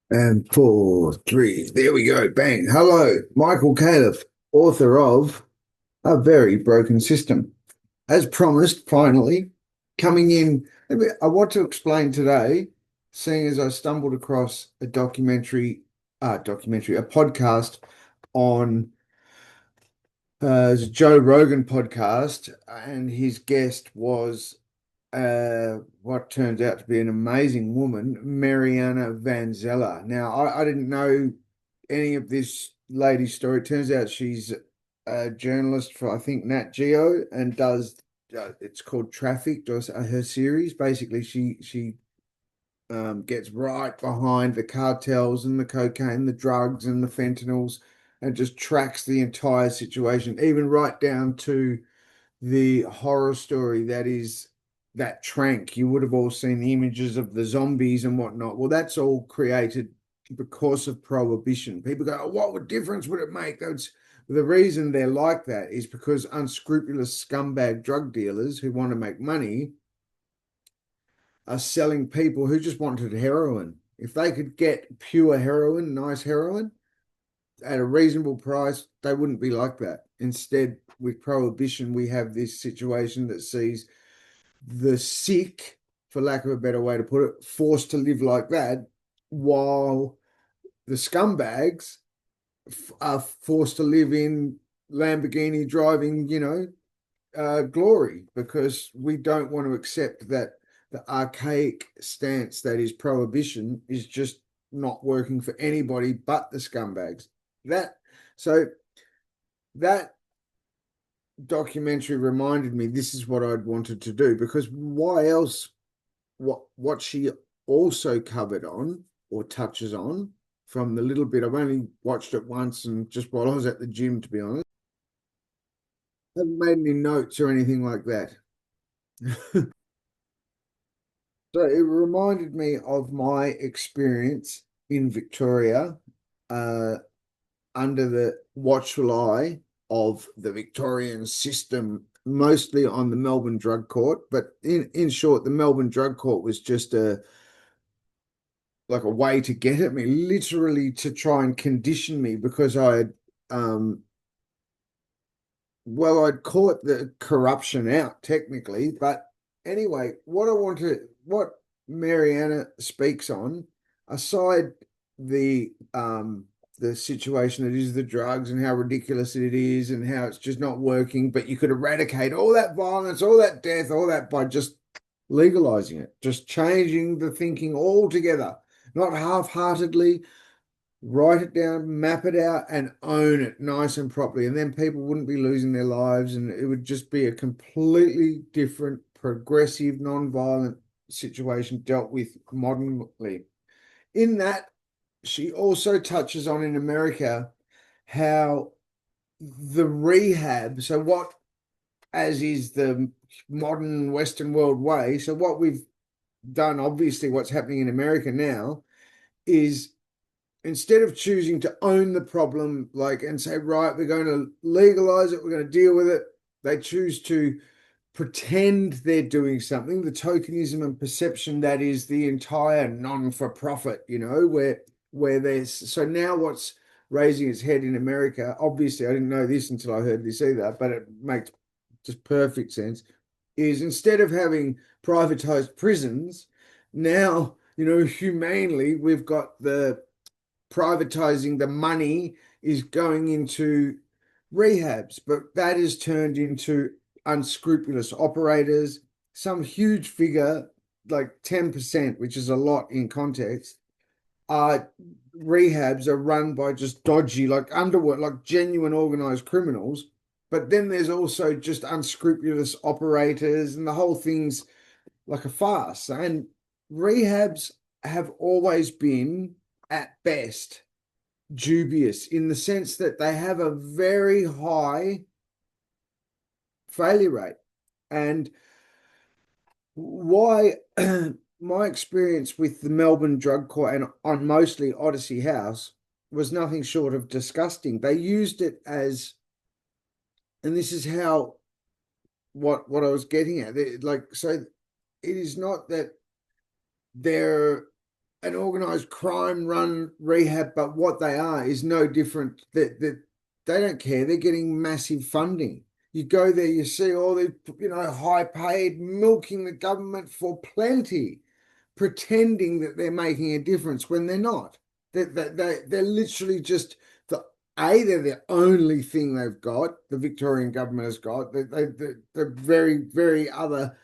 And four, three, there we go. Bang. Hello, Michael Califf, author of A Very Broken System. As promised, finally, coming in, I want to explain today, seeing as I stumbled across a a podcast on Joe Rogan podcast, and his guest was what turns out to be an amazing woman, Mariana Van Zeller. Now, I didn't know any of this lady's story. It turns out she's a journalist for, I think, Nat Geo, and does it's called Trafficked, or her series. Basically, she gets right behind the cartels and the cocaine, the drugs and the fentanyls, and just tracks the entire situation, even right down to the horror story that is that trank. You would have all seen the images of the zombies and whatnot. Well, that's all created because of prohibition. People go, oh, what difference would it make? The reason they're like that is because unscrupulous scumbag drug dealers who want to make money are selling people who just wanted heroin. If they could get pure heroin, nice heroin, at a reasonable price, they wouldn't be like that. Instead, with prohibition, we have this situation that sees the sick, for lack of a better way to put it, forced to live like that, while the scumbags are forced to live in Lamborghini driving, glory, because we don't want to accept that the archaic stance that is prohibition is just not working for anybody but the scumbags. That so that documentary reminded me this is what I'd wanted to do, because why else, what she also covered on or touches on, from the little bit I've only watched it once and just while I was at the gym, to be honest. I haven't made any notes or anything like that. So it reminded me of my experience in Victoria, uh, under the watchful eye of the Victorian system, mostly on the Melbourne Drug Court. But in short, the Melbourne Drug Court was just a way to get at me, literally to try and condition me, because I had I'd caught the corruption out technically. But anyway, what Mariana speaks on, aside the the situation that is the drugs and how ridiculous it is and how it's just not working, but you could eradicate all that violence, all that death, all that by just legalizing it, just changing the thinking altogether, not half-heartedly. Write it down, map it out, and own it nice and properly. And then people wouldn't be losing their lives, and it would just be a completely different, progressive, non-violent situation dealt with modernly. In that, she also touches on, in America, how the rehab, so what, as is the modern Western world way, so what we've done, obviously, what's happening in America now is, instead of choosing to own the problem, like, and say, right, we're going to legalize it, we're going to deal with it, they choose to pretend they're doing something. The tokenism and perception that is the entire non-for-profit, where there's, so now what's raising its head in America, obviously I didn't know this until I heard this either, but it makes just perfect sense, is instead of having privatized prisons, now, humanely, we've got the privatizing, the money is going into rehabs, but that is turned into unscrupulous operators. Some huge figure, like 10%, which is a lot in context, rehabs are run by just dodgy, like underworld, like genuine organized criminals. But then there's also just unscrupulous operators, and the whole thing's like a farce. And rehabs have always been, at best, dubious, in the sense that they have a very high failure rate. And why my experience with the Melbourne Drug Court and on mostly Odyssey House was nothing short of disgusting. They used it as, and this is how, what I was getting at, like, so it is not that they're an organised crime run rehab, but what they are is no different. That they don't care. They're getting massive funding. You go there, you see all the high paid milking the government for plenty, pretending that they're making a difference when they're not. They're literally just they're the only thing they've got. The Victorian government has got. They're very, very other.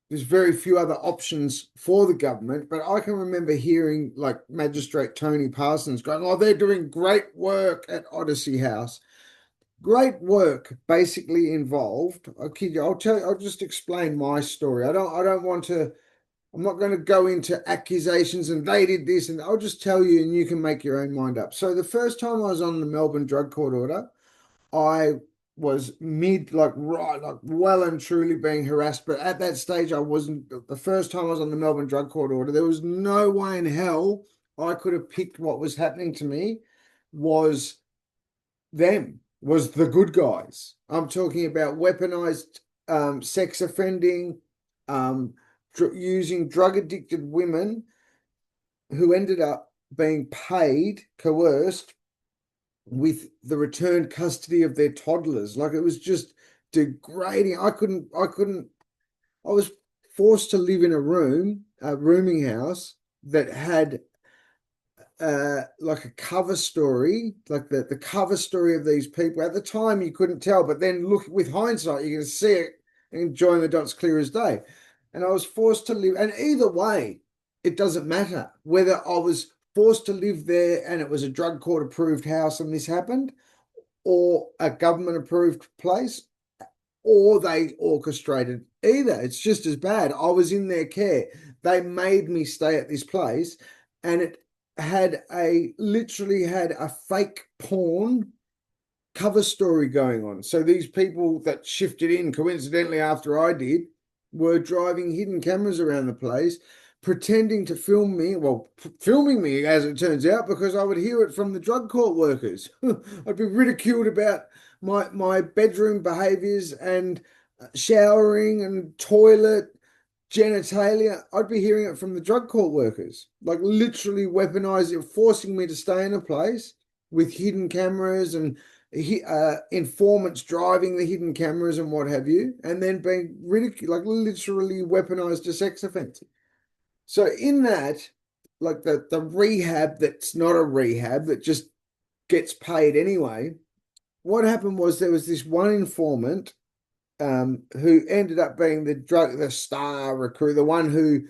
There's very few other options for the government, but I can remember hearing like Magistrate Tony Parsons going, "Oh, they're doing great work at Odyssey House." Great work basically involved. I'll tell you, I'll just explain my story. I don't want to, I'm not going to go into accusations and they did this, and I'll just tell you and you can make your own mind up. So the first time I was on the Melbourne Drug Court Order, I was like well and truly being harassed. But at that stage, I wasn't. The first time I was on the Melbourne Drug Court Order, there was no way in hell I could have picked what was happening to me was them, was the good guys. I'm talking about weaponized sex offending, using drug addicted women who ended up being paid, coerced with the returned custody of their toddlers. Like, it was just degrading. I was forced to live in a rooming house that had like a cover story, like the cover story of these people. At the time, you couldn't tell, but then look with hindsight, you can see it and join the dots clear as day. And I was forced to live, and either way, it doesn't matter whether I was forced to live there and it was a drug court approved house and this happened, or a government approved place, or they orchestrated either. It's just as bad. I was in their care. They made me stay at this place, and it literally had a fake porn cover story going on. So these people that shifted in coincidentally after I did were driving hidden cameras around the place, pretending to film me, filming me as it turns out, because I would hear it from the drug court workers. I'd be ridiculed about my bedroom behaviors and showering and toilet genitalia. I'd be hearing it from the drug court workers, like literally weaponizing, forcing me to stay in a place with hidden cameras and informants driving the hidden cameras and what have you, and then being ridiculed, like literally weaponized to sex offense. So in that, like the rehab that's not a rehab, that just gets paid anyway, what happened was there was this one informant who ended up being the star recruit, the one who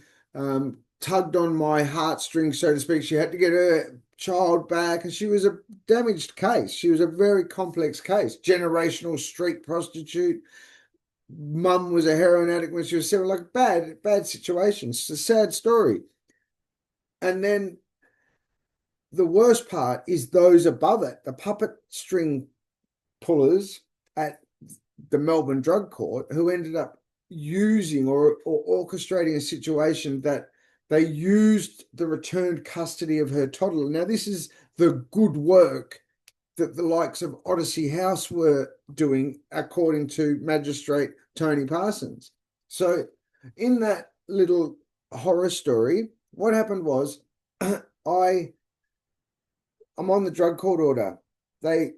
tugged on my heartstrings, so to speak. She had to get her child back, and she was a damaged case. She was a very complex case. Generational street prostitute. Mum was a heroin addict when she was 7. Like bad situation. It's a sad story. And then the worst part is those above it, the puppet string pullers at the Melbourne Drug Court, who ended up using or orchestrating a situation that they used the returned custody of her toddler. Now, this is the good work that the likes of Odyssey House were doing, according to Magistrate Tony Parsons. So in that little horror story, what happened was I'm on the drug court order. They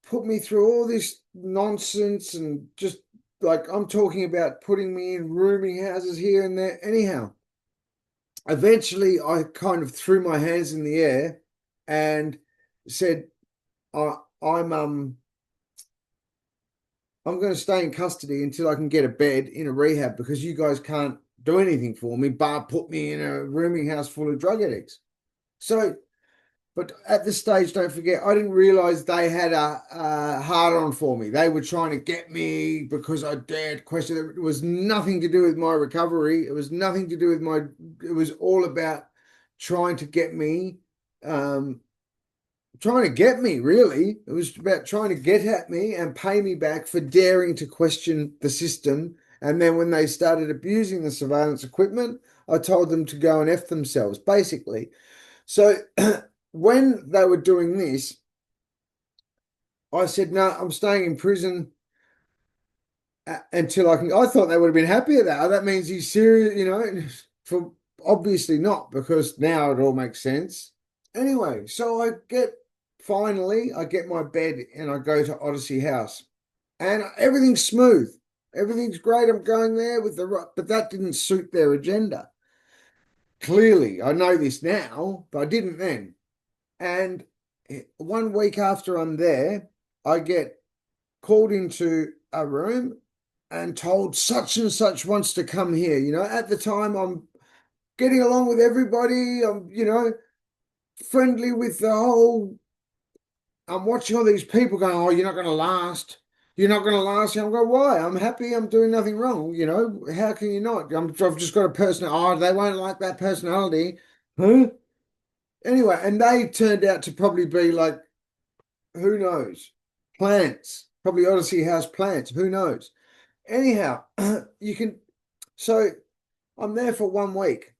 put me through all this nonsense, and just like, I'm talking about putting me in rooming houses here and there. Anyhow, eventually I kind of threw my hands in the air and said, I'm going to stay in custody until I can get a bed in a rehab, because you guys can't do anything for me but put me in a rooming house full of drug addicts. So, but at this stage, don't forget, I didn't realize they had a hard on for me. They were trying to get me because I dared question. It was nothing to do with my recovery. It was nothing to do with it was all about trying to get me, really. It was about trying to get at me and pay me back for daring to question the system. And then when they started abusing the surveillance equipment, I told them to go and F themselves, basically. So when they were doing this, I said, no, I'm staying in prison until I can. I thought they would have been happy at that. That means he's serious, for obviously not, because now it all makes sense. Anyway, so finally, I get my bed and I go to Odyssey House, and everything's smooth. Everything's great. I'm going there with but that didn't suit their agenda. Clearly, I know this now, but I didn't then. And 1 week after I'm there, I get called into a room and told such and such wants to come here. At the time, I'm getting along with everybody. I'm, friendly with the whole. I'm watching all these people going, oh, you're not going to last. You're not going to last. I'm going, why? I'm happy. I'm doing nothing wrong. How can you not? I've just got a personality. Oh, they won't like that personality. Huh? Anyway, and they turned out to probably be like, who knows? Plants. Probably Odyssey House plants. Who knows? Anyhow, you can. So I'm there for 1 week.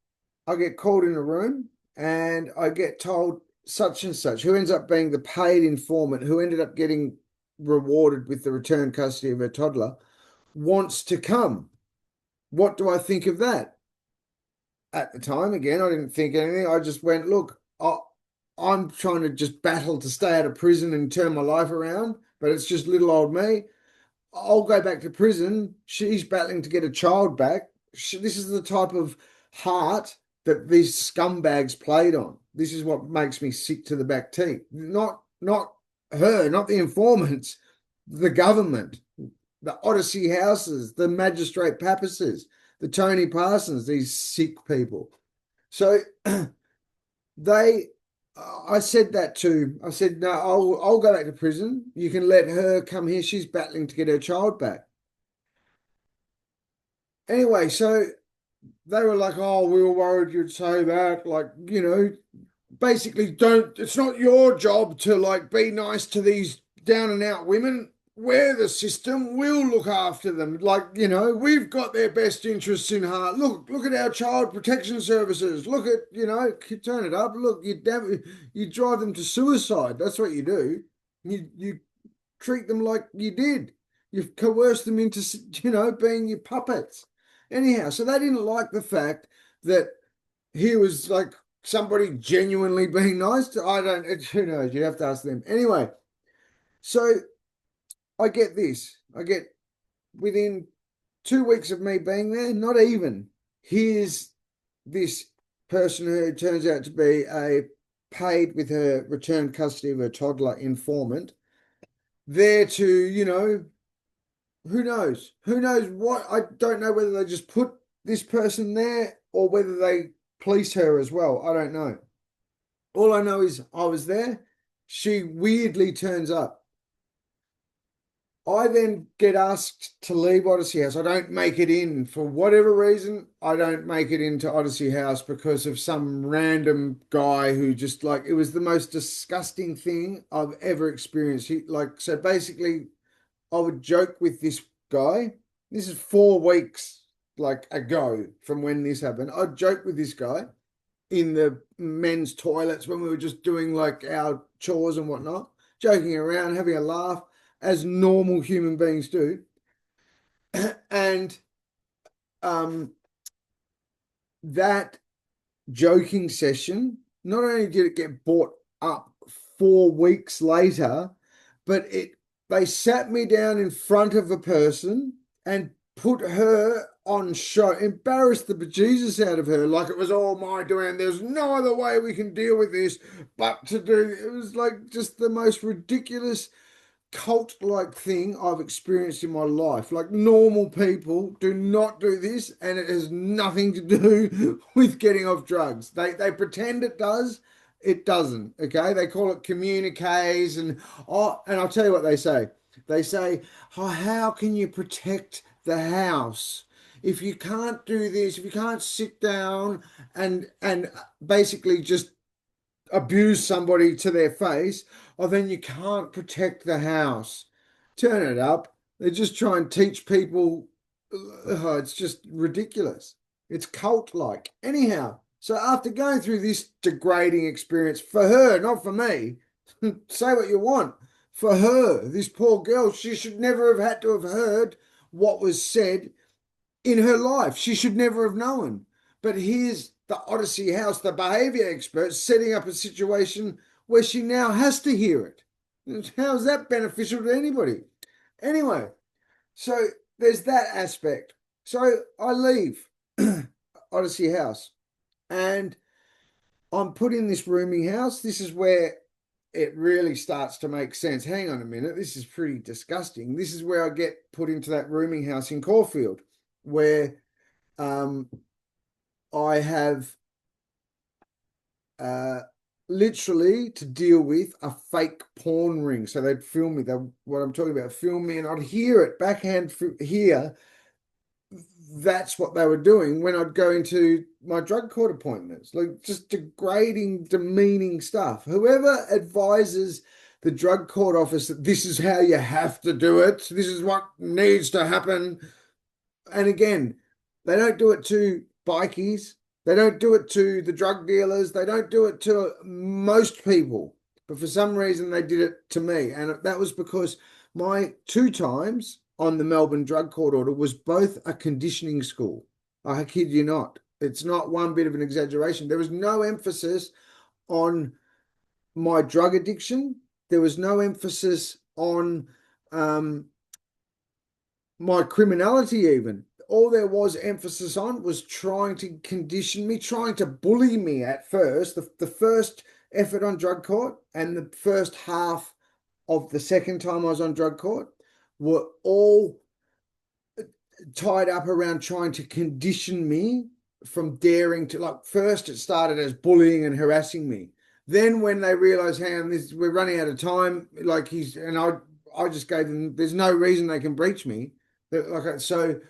I get called in a room and I get told such and such, who ends up being the paid informant, who ended up getting rewarded with the return custody of her toddler, wants to come. What do I think of that? At the time, again, I didn't think anything. I just went, look, I'm trying to just battle to stay out of prison and turn my life around, but it's just little old me. I'll go back to prison. She's battling to get a child back. This is the type of heart that these scumbags played on. This is what makes me sick to the back teeth. Not her, not the informants, the government, the Odyssey Houses, the Magistrate Pappases, the Tony Parsons, these sick people. So I said no, I'll go back to prison. You can let her come here. She's battling to get her child back. Anyway, so they were like, oh, we were worried you'd say that. Like, basically it's not your job to like be nice to these down and out women. We're the system. We'll look after them. Like, we've got their best interests in heart. Look at our child protection services. Look at, turn it up. Look, you drive them to suicide. That's what you do. You treat them like you did. You've coerced them into, being your puppets. Anyhow, so they didn't like the fact that he was like somebody genuinely being nice to. Who knows? You have to ask them. Anyway, so I get this. I get within 2 weeks of me being there, not even, here's this person who turns out to be a paid with her return custody of her toddler informant, there to, who knows? Who knows what? I don't know whether they just put this person there or whether they police her as well. I don't know. All I know is I was there. She weirdly turns up. I then get asked to leave Odyssey House. I don't make it in for whatever reason. I don't make it into Odyssey House because of some random guy who just like, it was the most disgusting thing I've ever experienced. So basically I would joke with this guy. This is 4 weeks ago from when this happened. I'd joke with this guy in the men's toilets when we were just doing like our chores and whatnot, joking around, having a laugh, as normal human beings do. And that joking session, not only did it get brought up 4 weeks later, but they sat me down in front of a person and put her on show, embarrassed the bejesus out of her, like it was all my doing. There's no other way we can deal with this but to do. It was like just the most ridiculous cult-like thing I've experienced in my life. Like, normal people do not do this, and it has nothing to do with getting off drugs. They pretend it does. It doesn't. Okay, they call it communiques, and I'll tell you what they say. They say, oh, how can you protect the house if you can't do this? If you can't sit down and basically just abuse somebody to their face, then you can't protect the house. Turn it up. They just try and teach people. It's just ridiculous. It's cult-like. Anyhow, so after going through this degrading experience for her, not for me, say what you want. For her, this poor girl, she should never have had to have heard what was said in her life. She should never have known. But here's the Odyssey House, the behavior expert, setting up a situation where she now has to hear it. How's that beneficial to anybody? Anyway, so there's that aspect. So I leave Odyssey House and I'm put in this rooming house. This is where it really starts to make sense. Hang on a minute, this is pretty disgusting. This is where I get put into that rooming house in Caulfield, where I have literally to deal with a fake porn ring. So they'd film me, what I'm talking about, film me, and I'd hear it backhand here. That's what they were doing when I'd go into my drug court appointments, like just degrading, demeaning stuff. Whoever advises the drug court office that this is how you have to do it, this is what needs to happen. And again, they don't do it to bikies. They don't do it to the drug dealers. They don't do it to most people. But for some reason, they did it to me. And that was because my 2 times on the Melbourne Drug Court Order was both a conditioning school. I kid you not. It's not one bit of an exaggeration. There was no emphasis on my drug addiction. There was no emphasis on my criminality even. All there was emphasis on was trying to condition me, trying to bully me at first. The first effort on drug court and the first half of the second time I was on drug court were all tied up around trying to condition me from daring to, like, first it started as bullying and harassing me. Then when they realized, hang on, we're running out of time, like I just gave them, there's no reason they can breach me. So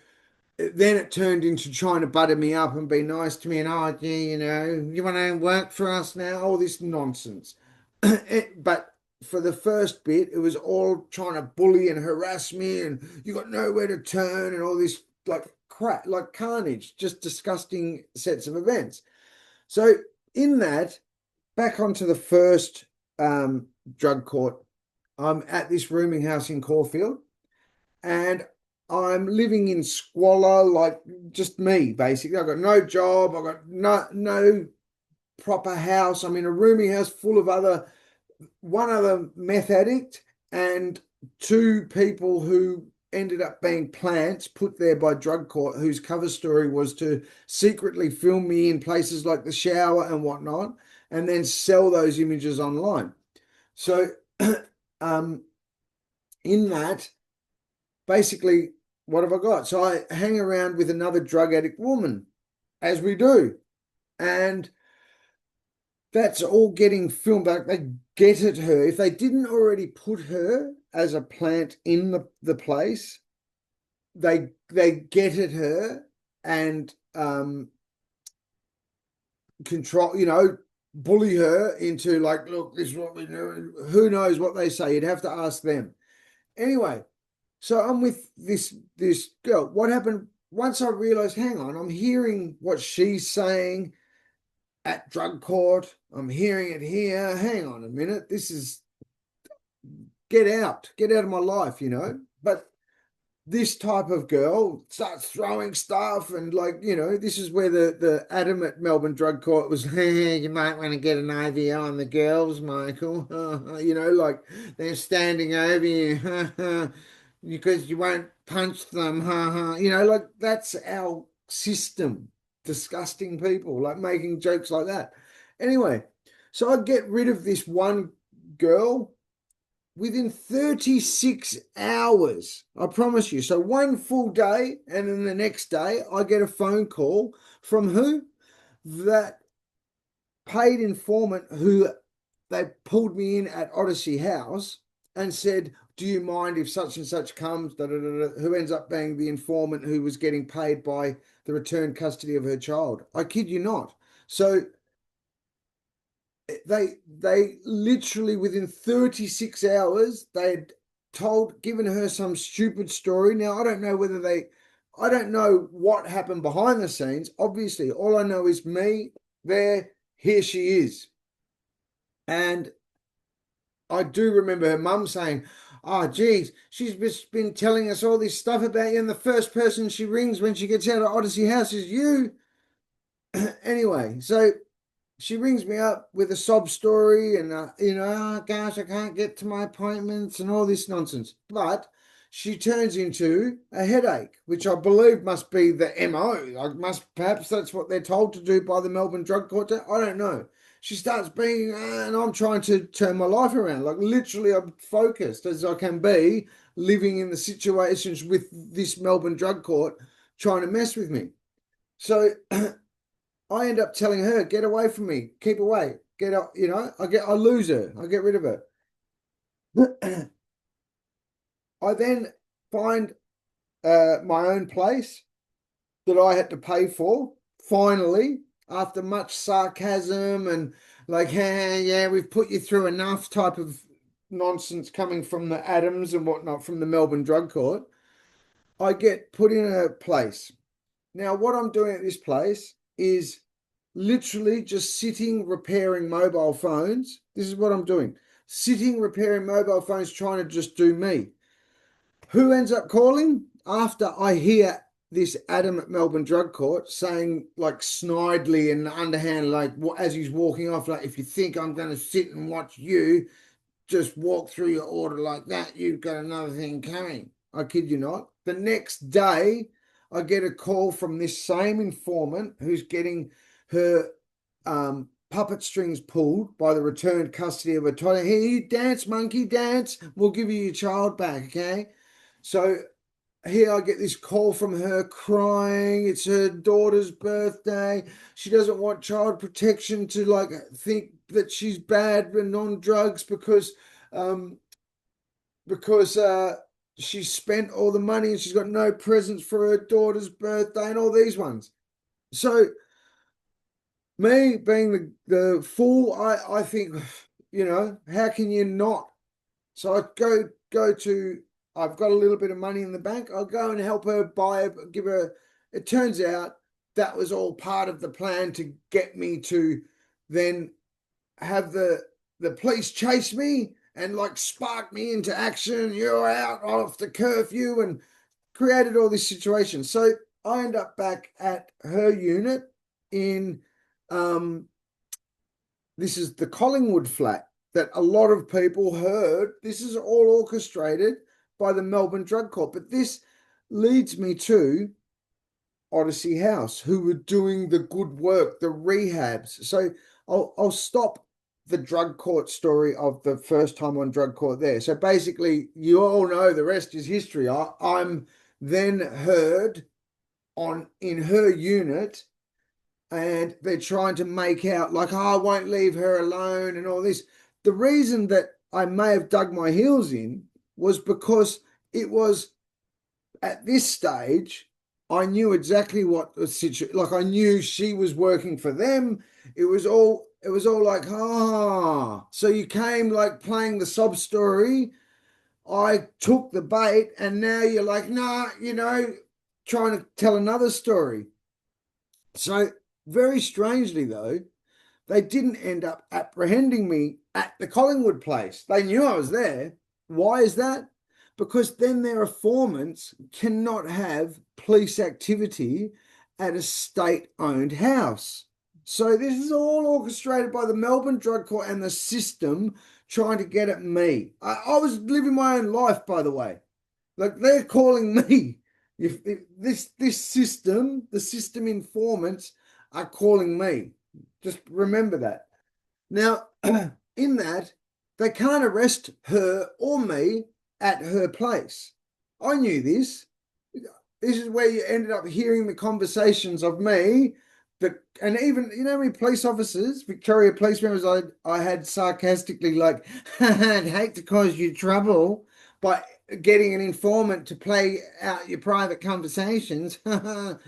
then it turned into trying to butter me up and be nice to me and, oh, yeah, you want to work for us now, all this nonsense. But for the first bit, it was all trying to bully and harass me and you got nowhere to turn and all this like crap, like carnage, just disgusting sets of events. So in that, back onto the first drug court, I'm at this rooming house in Caulfield and I'm living in squalor, like just me, basically. I've got no job. I've got no proper house. I'm in a rooming house full of one other meth addict and 2 people who ended up being plants put there by drug court, whose cover story was to secretly film me in places like the shower and whatnot, and then sell those images online. So in that, basically, what have I got? So I hang around with another drug addict woman, as we do. And that's all getting filmed back. They get at her. If they didn't already put her as a plant in the place, they get at her and control, bully her into like, look, this is what we do. Who knows what they say? You'd have to ask them. Anyway, so I'm with this girl. What happened once I realized, hang on, I'm hearing what she's saying at drug court. I'm hearing it here. Hang on a minute. This is get out of my life, But this type of girl starts throwing stuff and this is where the Adam at Melbourne Drug Court was, hey, you might want to get an IV on the girls, Michael. Like they're standing over you because you won't punch them. Like that's our system. Disgusting people, like making jokes like that. Anyway, so I get rid of this one girl within 36 hours, I promise you. So one full day, and then the next day I get a phone call from who? That paid informant who they pulled me in at Odyssey House and said, do you mind if such and such comes, who ends up being the informant who was getting paid by the returned custody of her child. I kid you not. So they literally within 36 hours, they'd given her some stupid story. Now, I don't know what happened behind the scenes. Obviously, all I know is me there, here she is. And I do remember her mum saying, oh, geez, she's just been telling us all this stuff about you, and the first person she rings when she gets out of Odyssey House is you. Anyway, so she rings me up with a sob story and, oh gosh, I can't get to my appointments and all this nonsense. But she turns into a headache, which I believe must be the MO. Like, perhaps that's what they're told to do by the Melbourne Drug Court. I don't know. She starts being, and I'm trying to turn my life around. Like, literally, I'm focused as I can be, living in the situations with this Melbourne Drug Court trying to mess with me. So I end up telling her, get away from me, keep away, get up, I lose her, I get rid of her. I then find my own place that I had to pay for, finally, after much sarcasm and like, hey, yeah, we've put you through enough type of nonsense coming from the Adams and whatnot from the Melbourne Drug Court. I get put in a place. Now, what I'm doing at this place is literally just sitting repairing mobile phones. This is what I'm doing. Sitting repairing mobile phones, trying to just do me. Who ends up calling? After I hear this Adam at Melbourne Drug Court saying, like, snidely and underhand, like, as he's walking off, like, if you think I'm going to sit and watch you just walk through your order like that, you've got another thing coming. I kid you not. The next day, I get a call from this same informant who's getting her puppet strings pulled by the returned custody of a toddler. Here, you dance, monkey, dance. We'll give you your child back, okay? So here I get this call from her crying. It's her daughter's birthday. She doesn't want child protection to like think that she's bad and on drugs um because she spent all the money and she's got no presents for her daughter's birthday and all these ones. So me being the fool, I think, how can you not? So I go to, I've got a little bit of money in the bank. I'll go and help her give her. It turns out that was all part of the plan to get me to then have the police chase me and like spark me into action. You're out of the curfew and created all this situation. So I end up back at her unit in this is the Collingwood flat that a lot of people heard. This is all orchestrated by the Melbourne Drug Court. But this leads me to Odyssey House, who were doing the good work, the rehabs. So I'll stop the drug court story of the first time on drug court there. So basically, you all know the rest is history. I'm then heard in her unit, and they're trying to make out like, oh, I won't leave her alone and all this. The reason that I may have dug my heels in was because it was at this stage, I knew exactly what the situation, like I knew she was working for them. It was all like, so you came like playing the sob story. I took the bait and now you're like, nah, trying to tell another story. So very strangely though, they didn't end up apprehending me at the Collingwood place. They knew I was there. Why is that? Because then their informants cannot have police activity at a state-owned house. So this is all orchestrated by the Melbourne Drug Court and the system trying to get at me. I was living my own life, by the way. Like they're calling me. If this system, the system informants are calling me. Just remember that. Now, in that, they can't arrest her or me at her place. I knew this. This is where you ended up hearing the conversations of me. And even, how many police officers, Victoria police members, I had sarcastically like, I'd hate to cause you trouble by getting an informant to play out your private conversations.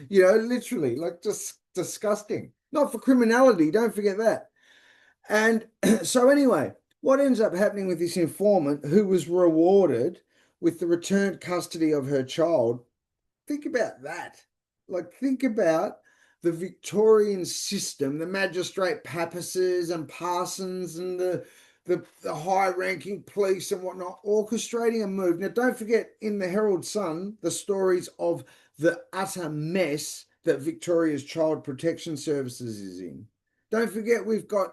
Literally, like just disgusting. Not for criminality, don't forget that. And so anyway, what ends up happening with this informant who was rewarded with the returned custody of her child? Think about that. Like, think about the Victorian system, the magistrate Pappases and Parsons and the high-ranking police and whatnot, orchestrating a move. Now, don't forget, in the Herald Sun, the stories of the utter mess that Victoria's Child Protection Services is in. Don't forget, we've got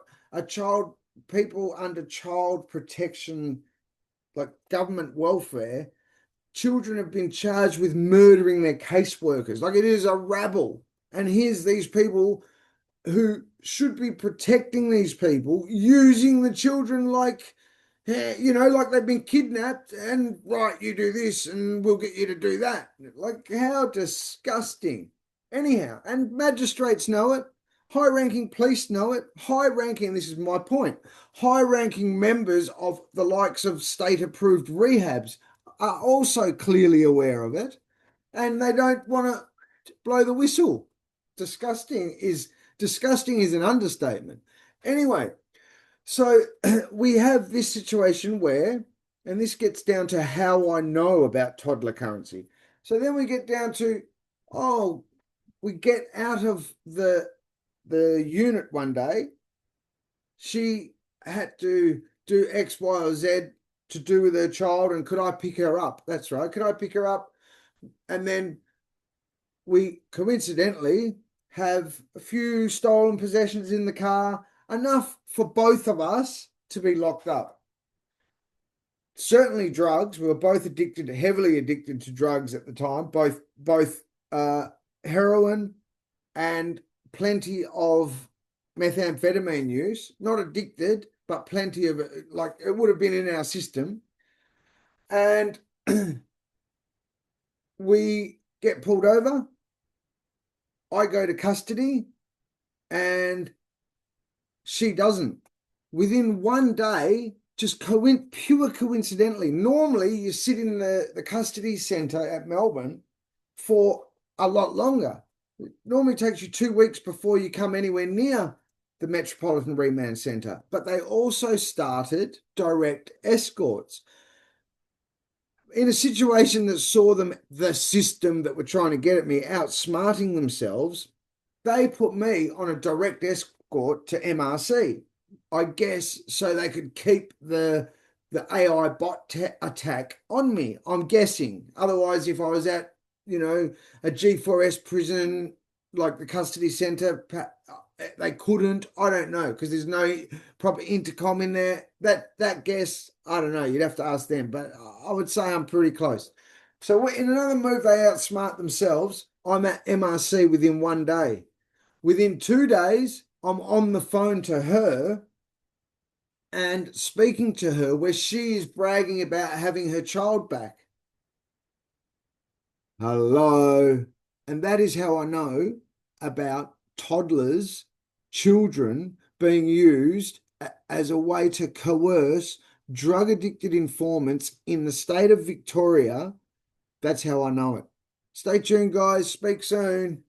people under child protection, like government welfare. Children have been charged with murdering their caseworkers. Like, it is a rabble. And here's these people who should be protecting these people using the children like, like they've been kidnapped and, right, you do this and we'll get you to do that. Like, how disgusting. Anyhow, and magistrates know it. High-ranking police know it. High-ranking, this is my point, high-ranking members of the likes of state-approved rehabs are also clearly aware of it, and they don't want to blow the whistle. Disgusting is an understatement. Anyway, so we have this situation where, and this gets down to how I know about toddler currency. So then we get down to, we get out of the unit one day. She had to do X, Y, or Z to do with her child, and could I pick her up? That's right. Could I pick her up? And then we coincidentally have a few stolen possessions in the car, enough for both of us to be locked up. Certainly drugs. We were both heavily addicted to drugs at the time, both heroin and plenty of methamphetamine use. Not addicted, but plenty of it, like it would have been in our system. And we get pulled over. I go to custody and she doesn't. Within one day, just pure coincidentally. Normally, you sit in the custody centre at Melbourne for a lot longer. It normally takes you 2 weeks before you come anywhere near the Metropolitan Remand Centre. But they also started direct escorts. In a situation that saw the system that were trying to get at me, outsmarting themselves, they put me on a direct escort to MRC, I guess, so they could keep the AI bot attack on me, I'm guessing. Otherwise, if I was at, a G4S prison, like the custody centre, they couldn't. I don't know, because there's no proper intercom in there. That guess, I don't know. You'd have to ask them, but I would say I'm pretty close. So in another move, they outsmart themselves. I'm at MRC within 1 day. Within 2 days, I'm on the phone to her and speaking to her, where she is bragging about having her child back. Hello. And that is how I know about toddlers, children being used as a way to coerce drug-addicted informants in the state of Victoria. That's how I know it. Stay tuned, guys. Speak soon.